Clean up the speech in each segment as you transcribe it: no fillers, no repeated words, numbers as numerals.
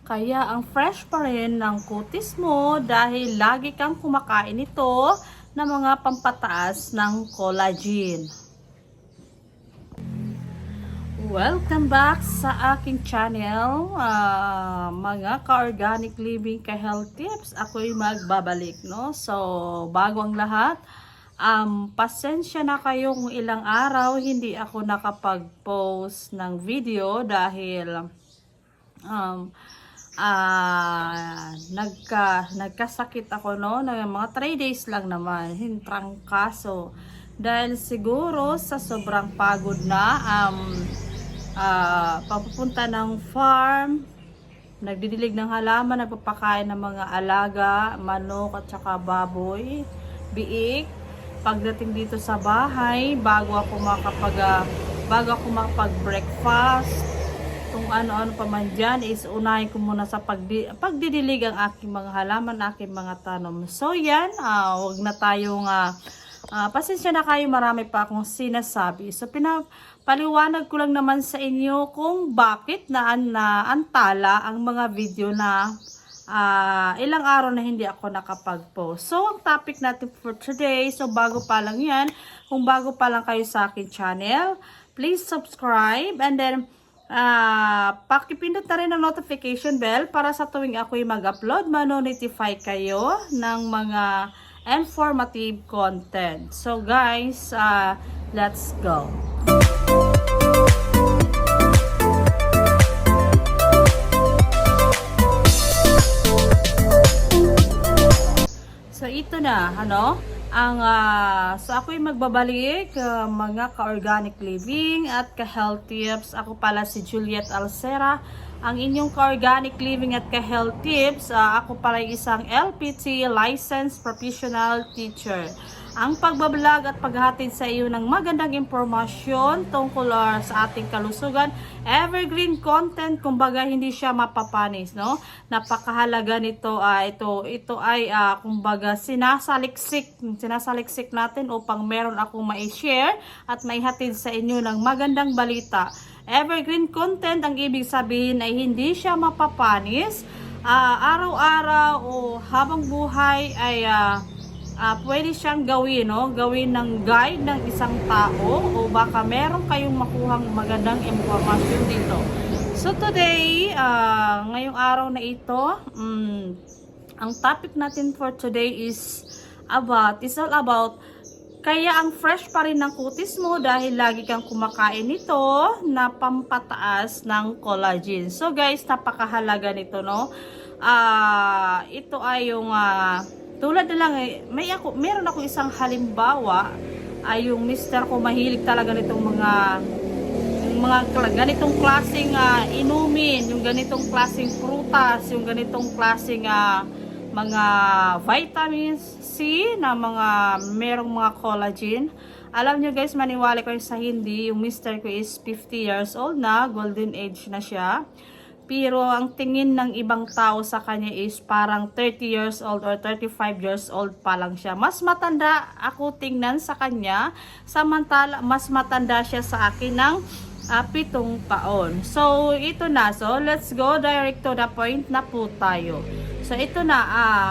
Kaya ang fresh pa rin ng kutis mo dahil lagi kang kumakain ito na mga pampataas ng collagen. Welcome back sa aking channel, mga ka-organic living, ka-health tips. Ako'y magbabalik, no? So, bago ang lahat, pasensya na kayo kung ilang araw hindi ako nakapag-post ng video dahil nagkasakit ako, no, ng mga 3 days lang naman, hintrang kaso dahil siguro sa sobrang pagod na papupunta ng farm, nagdidilig ng halaman, nagpapakain ng mga alaga, manok at saka baboy, biik. Pagdating dito sa bahay, bago ako makapag-breakfast, kung ano-ano pa man dyan, is unahin ko muna sa pagdidilig ang aking mga halaman, aking mga tanom. So yan, wag na tayong pasensya na kayo, marami pa akong sinasabi. So paliwanag ko lang naman sa inyo kung bakit antala ang mga video na ilang araw na hindi ako nakapag-post. So ang topic natin for today, so bago pa lang yan, kung bago pa lang kayo sa akin channel, please subscribe and then pakipindot na rin ang notification bell para sa tuwing ako'y mag-upload, mano-notify kayo ng mga informative content. So guys, let's go. So ito na, so ako'y magbabalik, mga ka-organic living at ka-health tips. Ako pala si Juliet Alcera, ang inyong ka-organic living at ka-health tips. Ako pala isang LPT, licensed professional teacher. Ang pagbablog at paghahatid sa iyo ng magandang impormasyon tungkol sa ating kalusugan, evergreen content, kumbaga hindi siya mapapanis, no? Napakahalaga nito, ito ay kumbaga sinasaliksik natin upang meron akong mai-share at maihatid sa inyo ng magandang balita. Evergreen content, ang ibig sabihin ay hindi siya mapapanis, araw-araw o habang buhay ay pwede siyang gawin, no? Gawin ng guide ng isang tao o baka meron kayong makuhang magandang impormasyon dito. So today, ngayong araw na ito, ang topic natin for today is all about kaya ang fresh pa rin ng kutis mo dahil lagi kang kumakain nito na pampataas ng collagen. So guys, napakahalaga nito, no? Ito ay yung tulad na lang, meron ako isang halimbawa, ay yung mister ko mahilig talaga nitong mga ganitong klaseng inumin, yung ganitong klaseng prutas, yung ganitong klaseng mga vitamins C na merong mga collagen. Alam nyo guys, maniwala ko sa hindi, yung mister ko is 50 years old na, golden age na siya. Pero ang tingin ng ibang tao sa kanya is parang 30 years old or 35 years old pa lang siya. Mas matanda ako tingnan sa kanya, samantala mas matanda siya sa akin ng 7 taon. So ito na, so let's go direct to the point na po tayo. So ito na,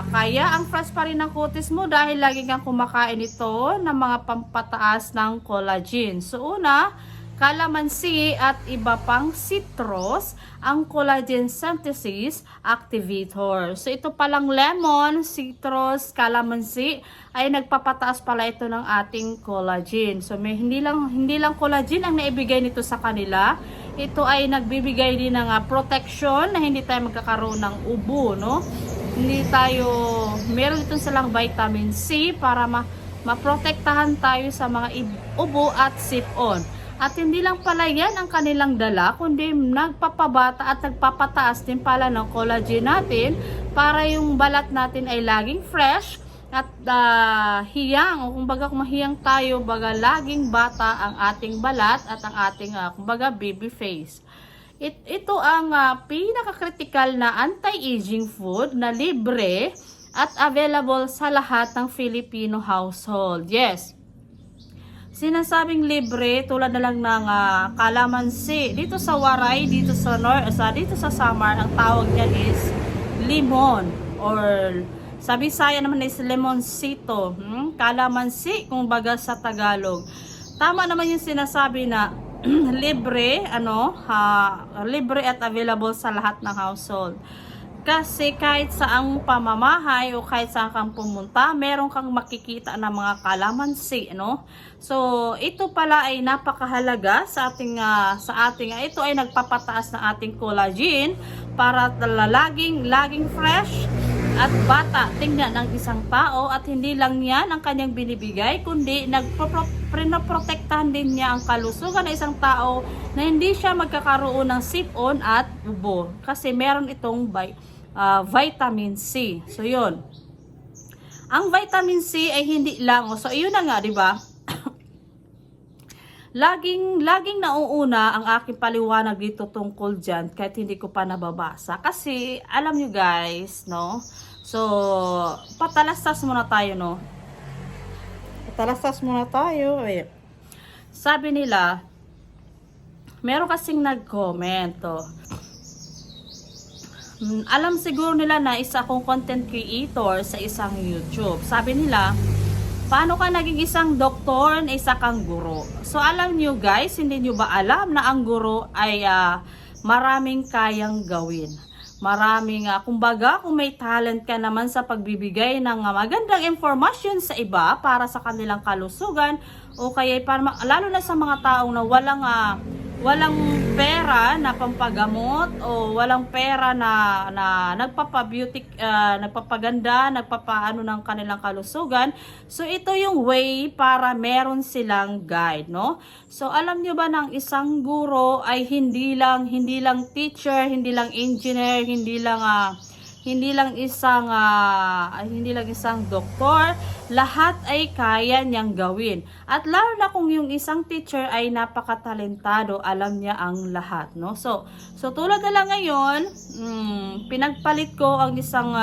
kaya ang fresh pa rin ng kutis mo dahil lagi kang kumakain ito ng mga pampataas ng collagen. So una, calamansi at iba pang citrus, ang collagen synthesis activator. So ito palang lemon, citrus, calamansi ay nagpapataas pala ito ng ating collagen. So hindi lang collagen ang naibigay nito sa kanila. Ito ay nagbibigay din ng protection na hindi tayo magkakaroon ng ubo, no? Meron ito silang vitamin C para maprotektahan tayo sa mga ubo at sipon. At hindi lang pala yan ang kanilang dala, kundi nagpapabata at nagpapataas din pala ng collagen natin para yung balat natin ay laging fresh at hiyang, o kumbaga kung mahiyang tayo, baga laging bata ang ating balat at ang ating kumbaga baby face. Ito ang pinaka-critical na anti-aging food na libre at available sa lahat ng Filipino household. Yes. sinasabing libre tulad na lang ng kalamansi. Dito sa Waray, dito sa dito sa Samar, ang tawag niyan is limon, or sa Bisaya naman is lemonsito, kalamansi kung baga sa Tagalog. Tama naman yung sinasabi na libre, libre at available sa lahat ng household. Kasi kahit saang pamamahay o kahit saan kang pumunta, meron kang makikita ng mga kalamansi, no? So, ito pala ay napakahalaga sa ating ito ay nagpapataas ng ating collagen para laging fresh at bata tingnan ng isang tao, at hindi lang yan ang kanyang binibigay, kundi pinoprotektahan din niya ang kalusugan ng isang tao na hindi siya magkakaroon ng sipon at ubo kasi meron itong vitamin C. So yun, ang vitamin C ay hindi lang, so yun na nga, di ba? laging nauuna ang aking paliwanag dito tungkol dyan kahit hindi ko pa nababasa, kasi alam nyo guys, no? So patalastas muna tayo, no? Patalastas muna tayo. Sabi nila, meron kasing nag-comment, alam siguro nila na isa akong content creator sa isang YouTube. Sabi nila, paano ka naging isang doktor na isa kang guro? So alam nyo guys, hindi nyo ba alam na ang guro ay maraming kayang gawin? Maraming, kumbaga, kung may talent ka naman sa pagbibigay ng magandang informasyon sa iba para sa kanilang kalusugan, o kaya lalo na sa mga taong na walang pera na pampagamot, o walang pera na nagpapabeauty, nagpapaganda, nagpapaano ng kanilang kalusugan. So ito yung way para meron silang guide, no? So alam nyo ba ng isang guro ay hindi lang teacher, hindi lang engineer, hindi lang isang doktor, lahat ay kaya niyang gawin. At lalo na kung yung isang teacher ay napakatalentado, alam niya ang lahat, no? So tulad na lang ngayon, pinagpalit ko ang isang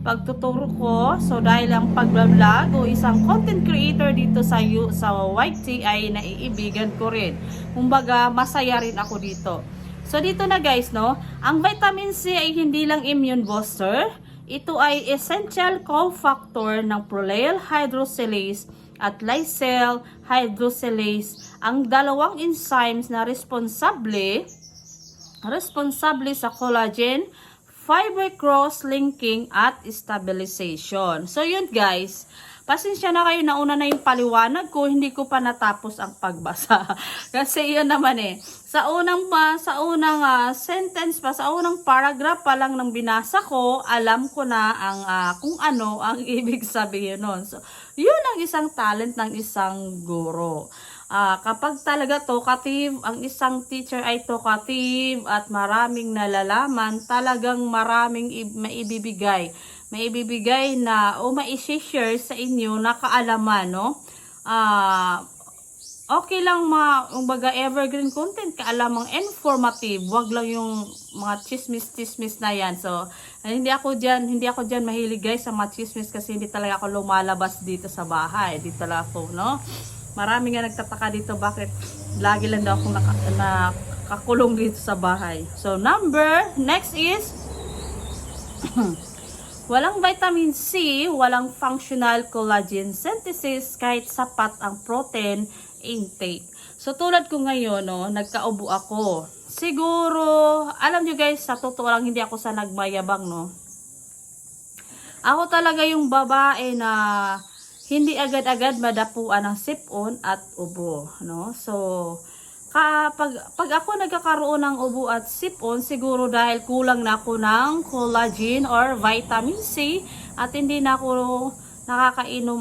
pagtuturo ko. So dahil ang pag-vlog o isang content creator dito sa YT ay naiibigan ko rin. Kumbaga, masaya rin ako dito. So dito na guys, no, ang vitamin C ay hindi lang immune booster. Ito ay essential cofactor ng prolyl hydroxylase at lysyl hydroxylase, ang dalawang enzymes na responsable sa collagen, fiber cross-linking at stabilization. So yun guys, pasensya na kayo, nauna na yung paliwanag ko, hindi ko pa natapos ang pagbasa. Kasi yun naman sa unang sentence pa, sa unang paragraph pa lang ng binasa ko, alam ko na ang kung ano ang ibig sabihin nun. So, yun ang isang talent ng isang guro. Kapag talaga talkative, ang isang teacher ay talkative at maraming nalalaman, talagang maraming maibibigay na o mai-share sa inyo na kaalaman, no? Okay lang kumbaga evergreen content, kaalamang informative, wag lang yung mga chismis na yan. So hindi ako diyan mahilig guys sa mga chismis, kasi hindi talaga ako lumalabas dito sa bahay, dito talaga ako, no? Marami nga nagtataka dito bakit lagi lang daw ako nakakulong dito sa bahay. So next is walang vitamin C, walang functional collagen synthesis kahit sapat ang protein intake. So tulad ko ngayon, no, nagkaubo ako. Siguro, alam nyo guys, sa totoo lang, hindi ako sa nagmayabang, no. Ako talaga yung babae na hindi agad-agad madapuan ng sipon at ubo, no. So pag ako nagkakaroon ng ubo at sipon, siguro dahil kulang na ako ng collagen or vitamin C, at hindi na ako nakakainom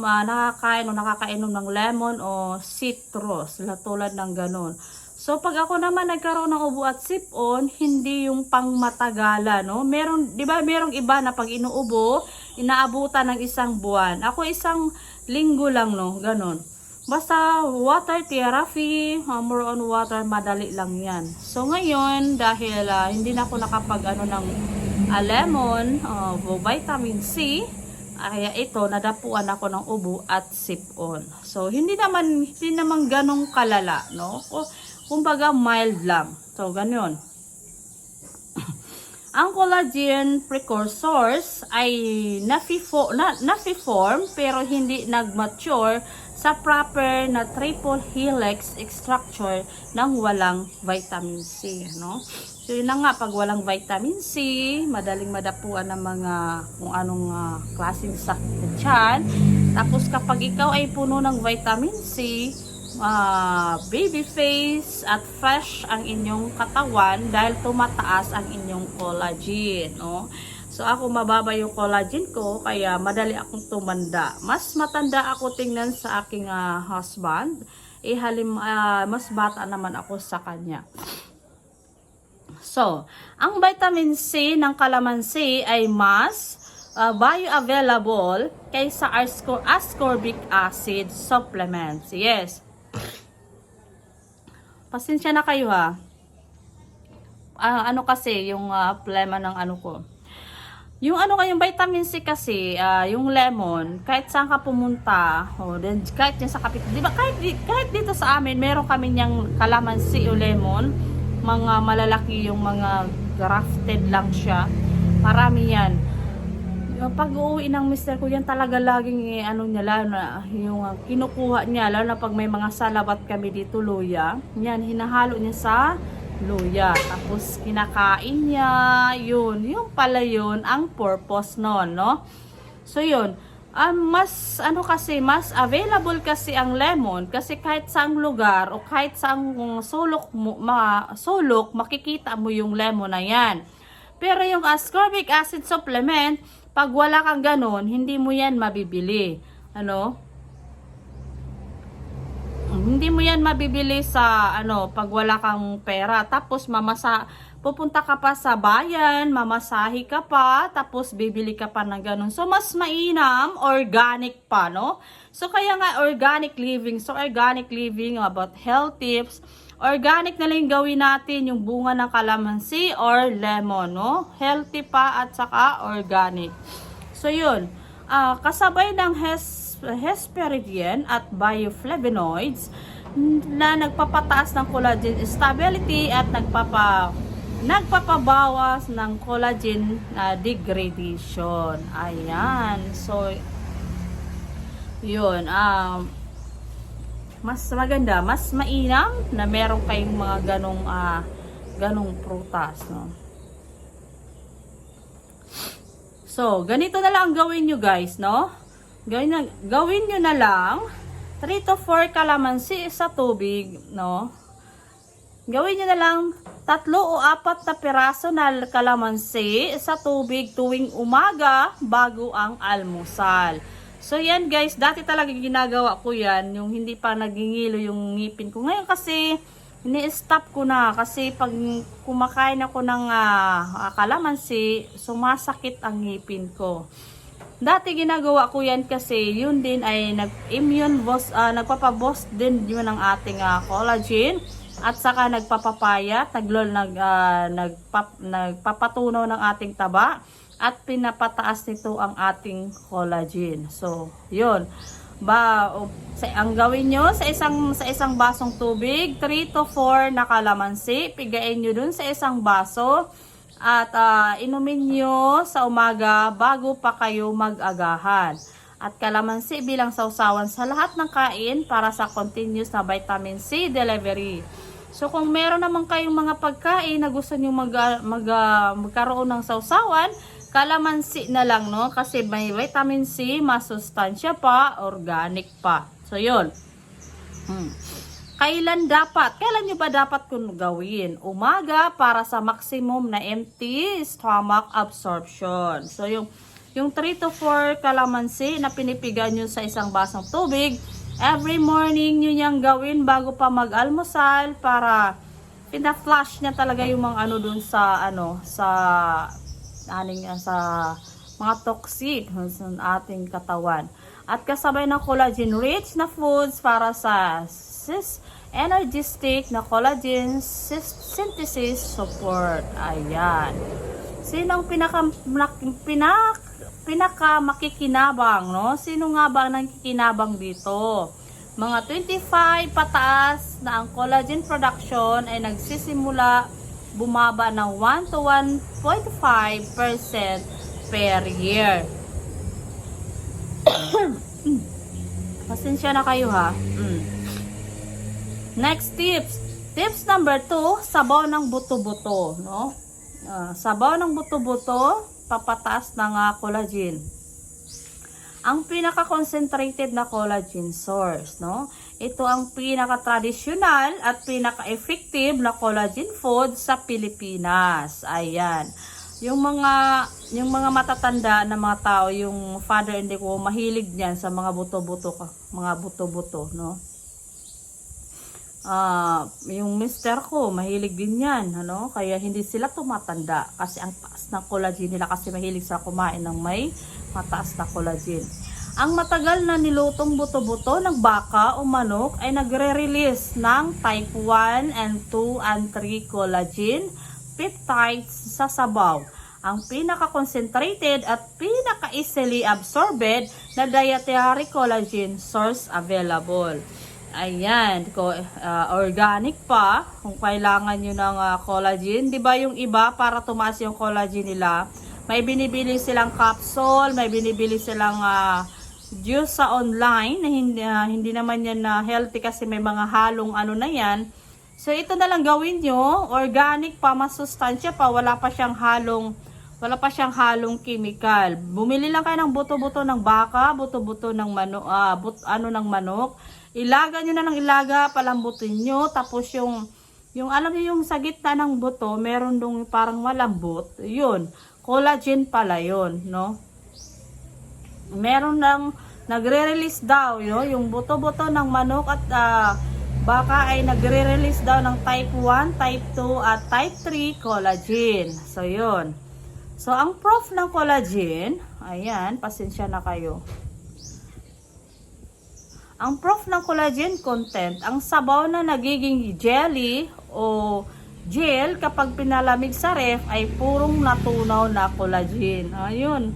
ng lemon o citrus, tulad ng ganun. So pag ako naman nagkaroon ng ubo at sipon, hindi yung pangmatagalan, no? Meron, 'di ba, merong iba na pag inuubo, inaabutan ng isang buwan. Ako isang linggo lang, no, ganun. Basta water therapy, more on water, madali lang yan. So ngayon, dahil hindi na ako nakapag ng lemon, vitamin C, Kaya ito, nadapuan ako ng ubo at sipon. So, hindi naman ganong kalala, no? Kumbaga, mild lang. So, ganyan. Ang collagen precursors ay nafi-form pero hindi nag-mature sa proper na triple helix structure ng walang vitamin C, no? So yun na nga, pag walang vitamin C, madaling madapuan ng mga kung anong klaseng sakit dyan. Tapos kapag ikaw ay puno ng vitamin C, baby face at fresh ang inyong katawan dahil tumataas ang inyong collagen, no? So ako mababa yung collagen ko kaya madali akong tumanda. Mas matanda ako tingnan sa aking husband, mas bata naman ako sa kanya. So, ang vitamin C ng kalamansi ay mas bioavailable kaysa ascorbic acid supplements. Yes. Pasensya na kayo ha. Ano kasi yung problema ng ano ko. Yung yung vitamin C kasi, yung lemon, kahit saan ka pumunta, then kahit yan sa kapit, di ba, kahit dito sa amin, meron kami niyang kalamansi o lemon, mga malalaki yung mga grafted lang siya. Marami yan. Pag uuwi ng mister ko, yan talaga laging lalo na yung kinukuha niya, lalo na pag may mga salabat kami dito, luya. Yan, hinahalo niya sa luya. Tapos kinakain niya, yung pala yun ang purpose nun, no? So yun, mas mas available kasi ang lemon kasi kahit saang lugar o kahit saang sulok makikita mo yung lemon na yan. Pero yung ascorbic acid supplement, pag wala kang ganon, hindi mo yan mabibili. Hindi mo yan mabibili sa pag wala kang pera. Tapos pupunta ka pa sa bayan, mamasahi ka pa, tapos bibili ka pa ng ganun. So mas mainam, organic pa, no? So kaya nga organic living. So organic living about health tips. Organic na lang gawin natin yung bunga ng kalamansi or lemon, no? Healthy pa at saka organic. So yun, kasabay ng hesperidin at bioflavonoids na nagpapataas ng collagen stability at nagpapabawas ng collagen degradation. Ayan. So yun, mas maganda, mas mainam na meron kayong mga ganong prutas, no? So, ganito na lang ang gawin nyo guys, no? Gawin nyo na lang 3 to 4 kalamansi sa tubig, no? Gawin nyo na lang 3 o 4 na piraso na kalamansi sa tubig tuwing umaga bago ang almusal. So yan guys, dati talaga ginagawa ko yan, yung hindi pa nagingilo yung ngipin ko. Ngayon kasi, ini-stop ko na kasi pag kumakain ako ng kalamansi, sumasakit ang ngipin ko. Dati ginagawa ko yan kasi yun din ay nagpapaboost din yun ng ating collagen at saka nagpapapayat, nagpapatunaw ng ating taba at pinapataas nito ang ating collagen. So, yun. Ang gawin nyo sa isang basong tubig, 3 to 4 na kalamansi, pigain nyo dun sa isang baso at inumin nyo sa umaga bago pa kayo mag-agahan. At kalamansi bilang sausawan sa lahat ng kain para sa continuous na vitamin C delivery. So kung meron naman kayong mga pagkain na gusto nyo magkaroon ng sausawan, kalamansi na lang, no? Kasi may vitamin C, masustansya pa, organic pa. So yun. Kailan nyo ba dapat kung gawin? Umaga para sa maximum na empty stomach absorption. So yung 3 to 4 kalamansi na pinipigan nyo sa isang basong tubig, every morning nyo niyang gawin bago pa mag-almusal para pina-flush niya talaga yung mga dun sa sa mga toxic sa ating katawan. At kasabay ng collagen rich na foods para sa energistic na collagen synthesis support. Ayan. Sinong pinaka makikinabang, no? Sino nga ba ang nakikinabang dito? Mga 25 pataas na ang collagen production ay nagsisimula bumaba ng 1 to 1.5% per year. Pasensya na kayo ha. Next tips. Tips number 2, sabaw ng buto-buto, no? Sabaw ng buto-buto, papataas ng collagen. Ang pinaka-concentrated na collagen source, no? Ito ang pinaka-traditional at pinaka-effective na collagen food sa Pilipinas. Ayan. Yung mga matatanda na mga tao, yung father hindi ko mahilig niyan sa mga buto-buto, no? Yung mister ko mahilig din yan, ano? Kaya hindi sila tumatanda kasi ang taas ng collagen nila, kasi mahilig sa kumain ng may mataas na collagen. Ang matagal na nilutong buto-buto ng baka o manok ay nagre-release ng type 1 and 2 and 3 collagen peptides sa sabaw. Ang pinaka-concentrated at pinaka-easily absorbed na dietary collagen source available. Ayan, organic pa, kung kailangan nyo ng collagen. Diba yung iba, para tumaas yung collagen nila, may binibili silang capsule, may binibili silang juice sa online, na hindi naman yan na healthy kasi may mga halong ano na yan. So, ito na lang gawin nyo, organic pa, masustansya pa, wala pa siyang halong chemical. Bumili lang kayo ng buto-buto ng baka, buto-buto ng manok, ng manok. Ilaga nyo na ng ilaga, palambutin nyo. Tapos yung alam nyo yung sa gitna ng buto, meron dong parang malambot. Yun, collagen pala yun, no? Meron lang, nagre-release daw, yung buto-buto ng manok at baka ay nagre-release daw ng type 1, type 2 at type 3 collagen. So, yun. So, ang proof ng collagen, ayan, pasensya na kayo. Ang proof ng collagen content, ang sabaw na nagiging jelly o gel kapag pinalamig sa ref ay purong natunaw na collagen. Ayun.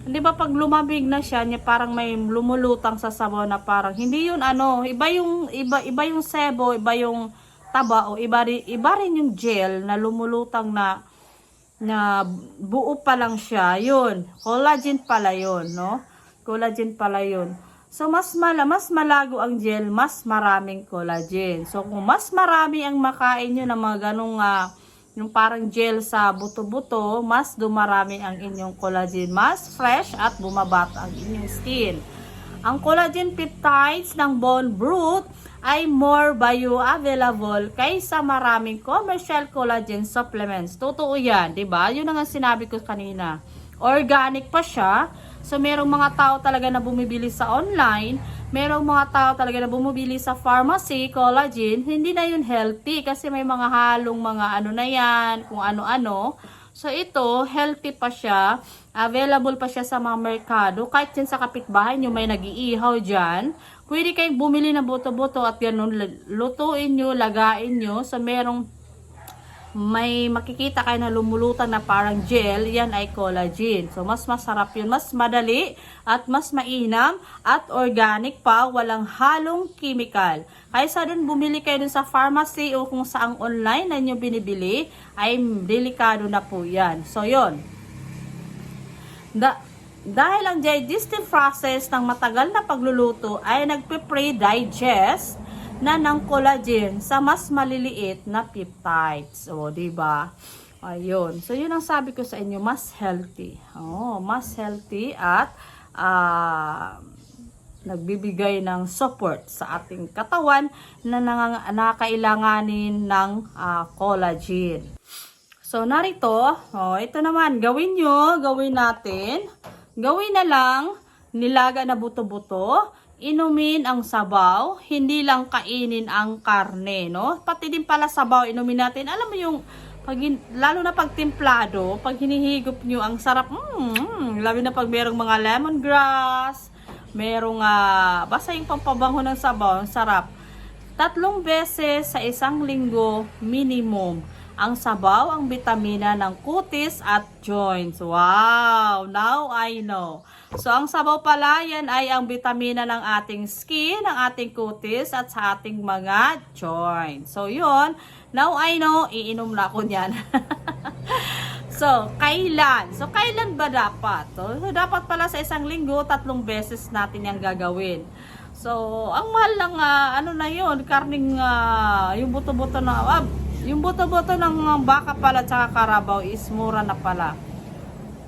Hindi ba pag lumamig na siya, parang may lumulutang sa sabaw na parang hindi yun iba yung sebo, iba yung taba o iba rin yung gel na lumulutang na buo pa lang siya. Yun, collagen pala yun, no? Collagen pala yun. So, mas malago ang gel, mas maraming collagen. So, kung mas marami ang makain nyo ng mga ganong, yung parang gel sa buto-buto, mas dumarami ang inyong collagen. Mas fresh at bumabata ang inyong skin. Ang collagen peptides ng bone broth ay more bioavailable kaysa maraming commercial collagen supplements. Totoo yan, diba? Yun ang sinabi ko kanina. Organic pa siya. So, merong mga tao talaga na bumibili sa online, merong mga tao talaga na bumibili sa pharmacy, collagen, hindi na yun healthy kasi may mga halong mga ano na yan, kung ano-ano. So, ito, healthy pa siya, available pa siya sa mga merkado. Kahit yan sa kapitbahay nyo, may nag-iihaw dyan, pwede kayong bumili ng buto-buto at ganun, lutuin nyo, lagain nyo. So, may makikita kayo na lumulutang na parang gel, yan ay collagen. So, mas masarap yun, mas madali at mas mainam at organic pa, walang halong chemical. Kaysa dun bumili kayo dun sa pharmacy o kung saang online na nyo binibili, ay delikado na po yan. So, yun. Dahil ang digestive process ng matagal na pagluluto ay nagpe-pre-digest na ng collagen sa mas maliliit na peptides. O, diba? Ayun. So, yun ang sabi ko sa inyo, mas healthy. Mas healthy at nagbibigay ng support sa ating katawan na nakakailanganin ng collagen. So, narito, ito naman, gawin natin. Gawin na lang, nilaga na buto-buto, inumin ang sabaw, hindi lang kainin ang karne, no? Pati din pala sabaw, inumin natin. Alam mo yung, lalo na pag templado, pag hinihigop nyo, ang sarap, lalo na pag merong mga lemongrass, merong, basta yung pampabango ng sabaw, ang sarap. 3 beses sa isang linggo minimum. Ang sabaw ang bitamina ng kutis at joints. Wow! Now I know. So, ang sabaw pala, yan ay ang bitamina ng ating skin, ng ating kutis, at sa ating mga joints. So, yun. Now I know, iinom na ako niyan. So, kailan? So, kailan ba dapat? So, dapat pala sa isang linggo, 3 beses natin yung gagawin. So, ang mahal ng, ano na yun, karning, yung buto-buto na, yung buto-buto ng baka pala tsaka karabaw is mura na pala.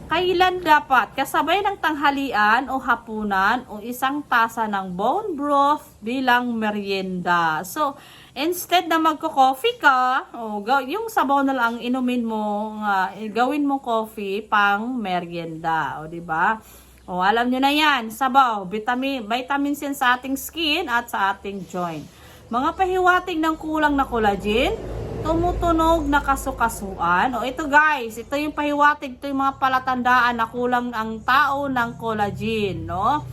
Kailan dapat? Kasabay ng tanghalian o hapunan o isang tasa ng bone broth bilang merienda. So, instead na magko-coffee ka, yung sabaw na lang inumin mo, gawin mo coffee pang merienda. O, diba? O, alam nyo na yan. Sabaw, vitamins yan sa ating skin at sa ating joint. Mga pahiwatig ng kulang na collagen, tumutunog na kasukasuan. O ito guys, ito yung pahiwatig, ito yung mga palatandaan na kulang ang tao ng collagen, no?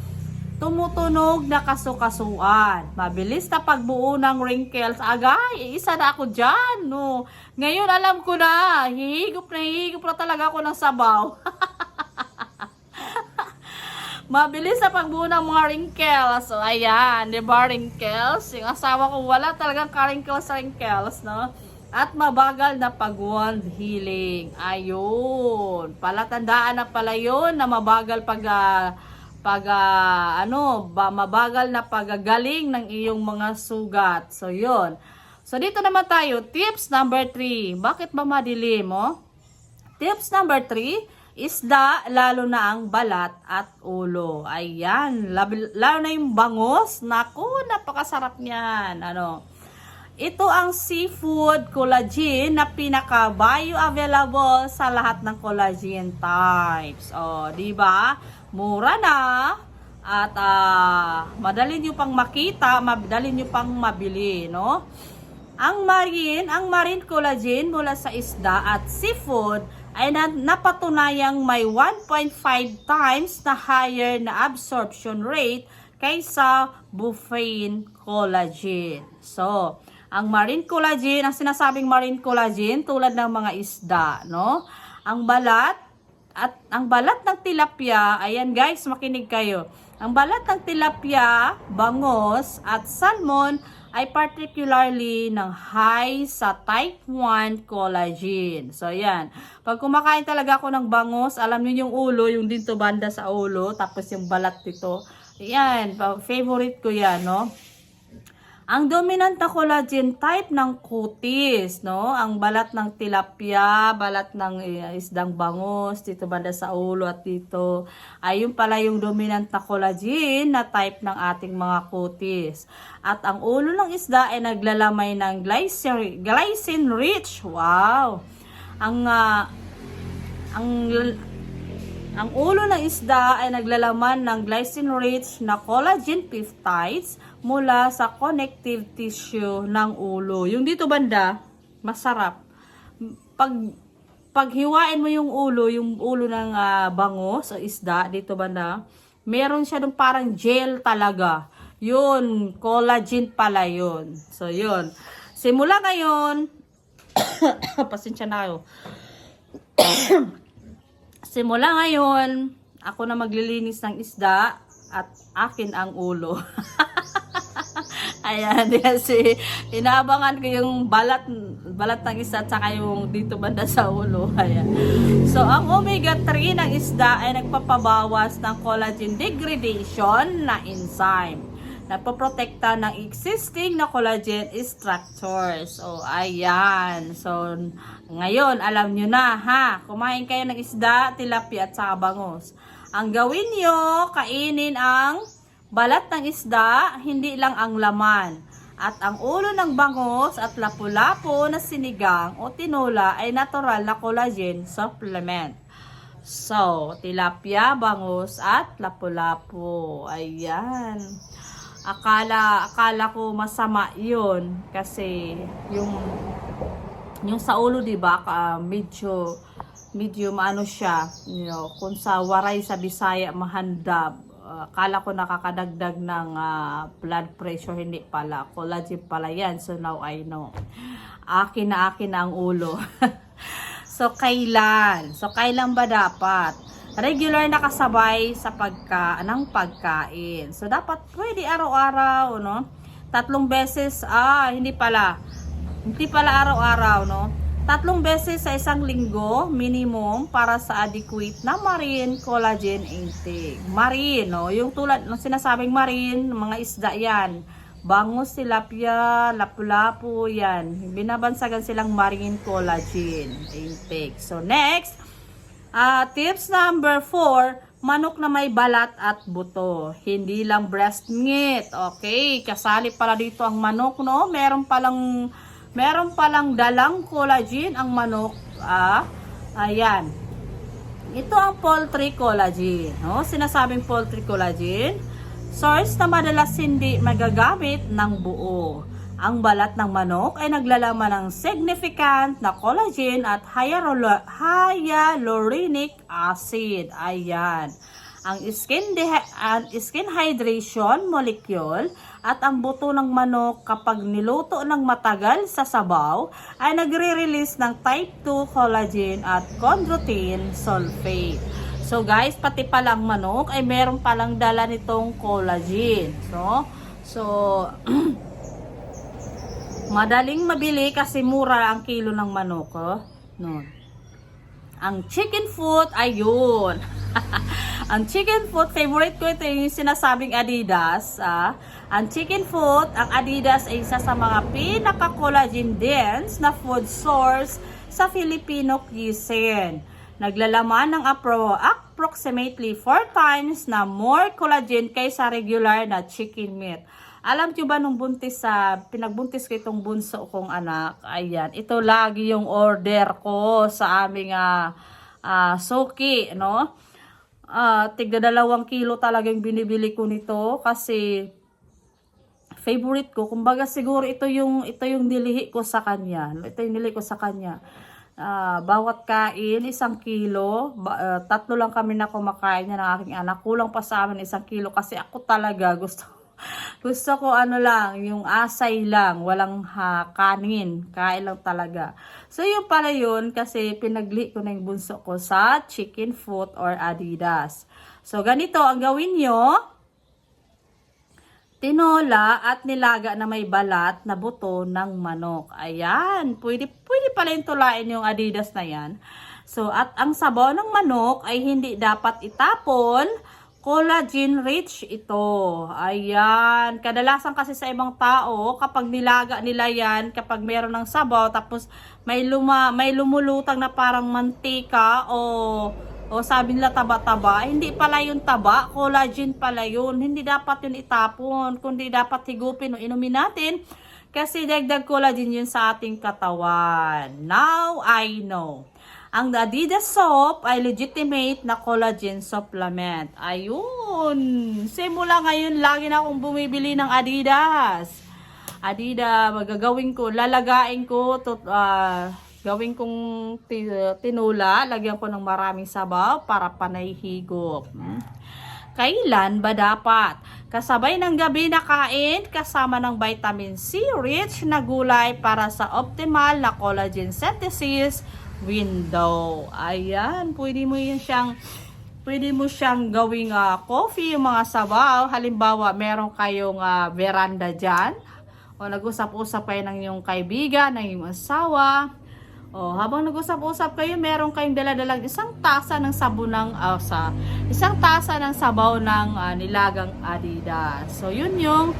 Tumutunog na kasukasuan. Mabilis na pagbuo ng wrinkles. Agay, isa na ako dyan, no? Ngayon alam ko na, hihigop na talaga ako ng sabaw. Mabilis na pagbuo ng mga wrinkles. So, ayan, di ba wrinkles? Yung asawa ko wala talagang ka-wrinkles, no? At mabagal na pag-wound healing. Ayun. Palatandaan na pala yun na mabagal mabagal na pagagaling ng iyong mga sugat. So, yun. So, dito naman tayo. Tips number 3. Bakit ba madilim, oh? Tips number 3. Isda, lalo na ang balat at ulo. Ayan. Lalo na yung bangus. Naku, napakasarap niyan. Ano? Ito ang seafood collagen na pinaka-bioavailable sa lahat ng collagen types. O, di ba? Mura na at madali nyo pang makita, madali nyo pang mabili, no? Ang marine collagen mula sa isda at seafood ay napatunayang may 1.5 times na higher na absorption rate kaysa bovine collagen. So, ang marine collagen, ang sinasabing marine collagen tulad ng mga isda, no? Ang balat ng tilapia, ayan guys, makinig kayo. Ang balat ng tilapia, bangos at salmon ay particularly ng high sa type 1 collagen. So, ayan. Pag kumakain talaga ako ng bangos, alam niyo yung ulo, yung dito banda sa ulo, tapos yung balat dito. Ayan, favorite ko yan, no? Ang dominant na collagen type ng kutis, no? Ang balat ng tilapia, balat ng isdang bangus, dito banda sa ulo at dito. Ayun pala yung dominant na collagen na type ng ating mga kutis. At ang ulo ng isda ay naglalamay ng glycine rich. Wow! Ang ulo ng isda ay naglalaman ng glycine-rich na collagen peptides mula sa connective tissue ng ulo. Yung dito banda, masarap. Pag hiwain mo yung ulo ng bangus o isda, dito banda, meron siya dong parang gel talaga. Yun, collagen pala yun. So, yun. Simula ngayon, pasensya na kayo. Simula ngayon, ako na maglilinis ng isda at akin ang ulo. Ayan, kasi inaabangan ko yung balat ng isda at saka yung dito banda sa ulo. Ayan. So, ang omega-3 ng isda ay nagpapabawas ng collagen degradation na enzyme. Nagpoprotekta ng existing na collagen structures. So, ayan. So, ngayon, alam nyo na, ha? Kumain kayo ng isda, tilapia at saka bangus. Ang gawin nyo, kainin ang balat ng isda, hindi lang ang laman. At ang ulo ng bangus at lapu-lapu na sinigang o tinola ay natural na collagen supplement. So, tilapia, bangus at lapu-lapu. Ayan. Akala ko masama 'yun kasi yung sa ulo, 'di ba, medyo maano siya, kung sa waray sa Bisaya mahandab. akala ko nakakadagdag ng blood pressure, hindi pala. Collagen pala yan. So now I know. Akin na ang ulo. So kailan? So kailan ba dapat? Regular na kasabay sa pagkain. So dapat pwede araw-araw, no? 3 beses, hindi pala araw-araw, no? 3 beses sa isang linggo, minimum, para sa adequate na marine collagen intake. Marine, no? Yung tulad ng sinasabing marine, mga isda yan. Bangus, tilapia, lapu-lapu, yan. Binabansagan silang marine collagen intake. So next, tips number 4, manok na may balat at buto. Hindi lang breast meat. Okay, kasali pala dito ang manok, no? Meron palang dalang collagen ang manok. Ayan. Ito ang poultry collagen, no? Sinasabing poultry collagen, source na madalas hindi magagamit ng buo. Ang balat ng manok ay naglalaman ng significant na collagen at hyaluronic acid. Ayan. Ang skin hydration molecule at ang buto ng manok kapag niluto ng matagal sa sabaw ay nagre-release ng type 2 collagen at chondroitin sulfate. So guys, pati palang manok ay meron palang dala nitong collagen. So madaling mabili kasi mura ang kilo ng manok, no. Ang chicken foot, ayun. Ang chicken foot, favorite ko ito yung sinasabing Adidas. Ang chicken foot, ang Adidas ay isa sa mga pinaka-collagen dense na food source sa Filipino cuisine. Naglalaman ng approximately 4 times na more collagen kaysa regular na chicken meat. Alam nyo ba nung pinagbuntis ko itong bunso kong anak, ayan, ito lagi yung order ko sa aming suki, no? Tigda 2 kilo talagang binibili ko nito kasi favorite ko. Kumbaga siguro ito yung nilihi ko sa kanya. Ito yung nilihi ko sa kanya. Bawat kain, 1 kilo. 3 lang kami na kumakain niya ng aking anak. Kulang pa sa amin 1 kilo kasi ako talaga gusto ko lang, yung asay lang, walang kanin, kain lang talaga. So yun pala yun, kasi pinagli ko na yung bunso ko sa chicken foot or Adidas. So ganito ang gawin nyo, tinola at nilaga na may balat na buto ng manok. Ayan, pwede pala yung tulain yung Adidas na yan. So at ang sabaw ng manok ay hindi dapat itapon. Collagen rich ito. Ayan. Kadalasan kasi sa ibang tao, kapag nilaga nila yan, kapag meron ng sabaw, tapos may lumulutang na parang mantika o sabi nila taba-taba, hindi pala yung taba, collagen pala yun. Hindi dapat yun itapon, kundi dapat higupin o inumin natin kasi dagdag collagen yun sa ating katawan. Now I know. Ang Adidas soap ay legitimate na collagen supplement. Ayun. Simula ngayon, lagi na akong bumibili ng Adidas. Magagawin ko, lalagain ko, gawin kong tinula, lagyan ko ng maraming sabaw para panay higop. Kailan ba dapat? Kasabay ng gabi na kain, kasama ng vitamin C rich na gulay para sa optimal na collagen synthesis window. Ayan, pwede mo siyang gawing coffee, yung mga sabaw. Halimbawa, meron kayong veranda dyan, o nag-usap-usap kayo ng yung kaibigan, ng yung asawa, o habang nag-usap-usap kayo, meron kayong daladalang isang tasa ng sabaw ng nilagang Adidas. So yun yung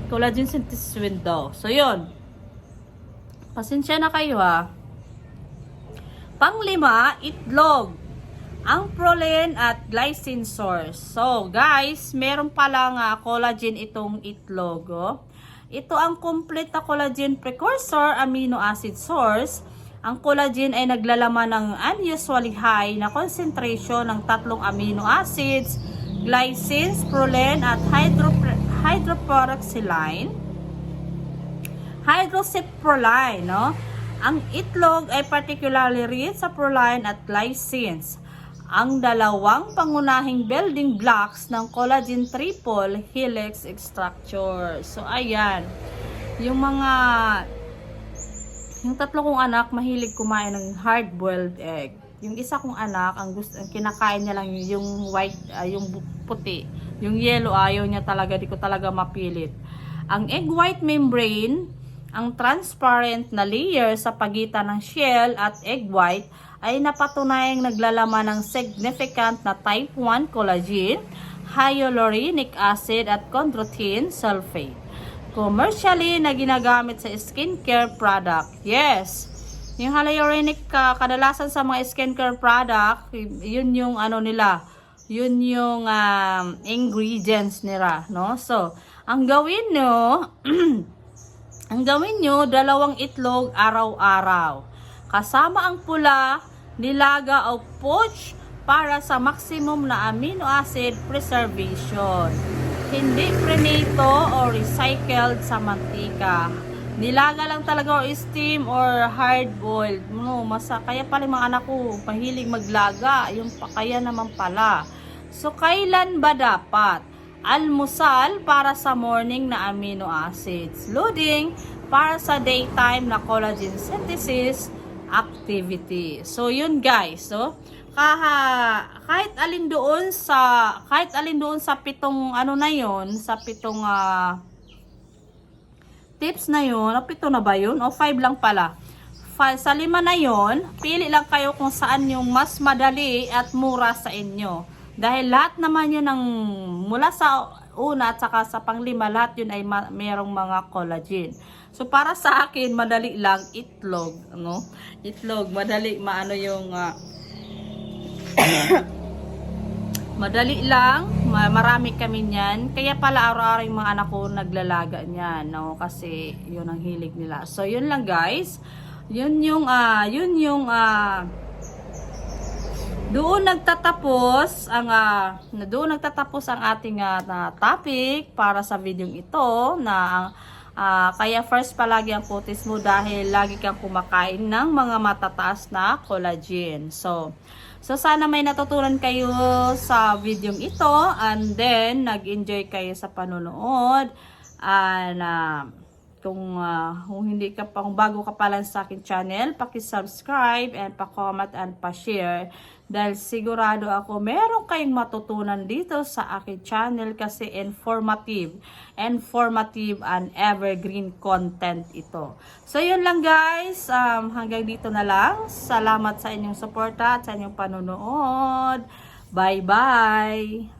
collagen synthesis window. So yun, pasensya na kayo Pang-5, itlog. Ang proline at glycine source. So, guys, meron palang collagen itong itlog. Ito ang complete na collagen precursor amino acid source. Ang collagen ay naglalaman ng unusually high na concentration ng 3 amino acids, glycines, proline at hydroxyproline, no? Ang itlog ay particularly rich sa proline at glycines. ang dalawang pangunahing building blocks ng collagen triple helix structure. So ayan, yung tatlo kong anak mahilig kumain ng hard-boiled egg. Yung isa kong anak, ang kinakain niya lang yung white, yung puti. Yung yellow ayaw niya talaga, di ko talaga mapilit. Ang egg white membrane, ang transparent na layer sa pagitan ng shell at egg white ay napatunayang naglalaman ng significant na type 1 collagen, hyaluronic acid at chondroitin sulfate. Commercially na ginagamit sa skincare product. Yes, yung hyaluronic kadalasan sa mga skincare product, yun yung ano nila, yun yung ingredients nila, no? So, ang gawin nyo, ang gawin nyo, 2 itlog araw-araw. Kasama ang pula, nilaga o poach para sa maximum na amino acid preservation. Hindi prenato o recycled sa mantika. Nilaga lang talaga o steam or hard boiled. No, kaya pala mga anak ko mahilig maglaga. Yung kaya naman pala. So, kailan ba dapat? Almusal para sa morning na amino acids. Loading para sa daytime na collagen synthesis activity. So, yun guys. So, kahit alin doon sa 7 ano na yon, sa 7 tips na yon, o 7 na ba yun? O 5 lang pala. Sa 5 na yon, pili lang kayo kung saan yung mas madali at mura sa inyo. Dahil lahat naman yun mula sa una at saka sa panglima, lahat yun ay merong mga collagen. So, para sa akin, madali lang itlog, no? Itlog, madali, madali lang, marami kami niyan. Kaya pala araw-araw yung mga anak ko naglalaga niyan, no? Kasi yun ang hilig nila. So, yun lang guys. Doon nagtatapos ang ating topic para sa video ito na kaya first palagi ang kutis mo dahil lagi kang kumakain ng mga matataas na collagen. So sana may natutunan kayo sa video ito and then nag-enjoy kayo sa panonood. And kung bago ka pa lang sa akin channel, paki-subscribe and pa-comment and pa-share dahil sigurado ako meron kayong matutunan dito sa akin channel kasi informative and evergreen content ito. So yun lang guys, hanggang dito na lang. Salamat sa inyong suporta at sa inyong panonood. Bye bye!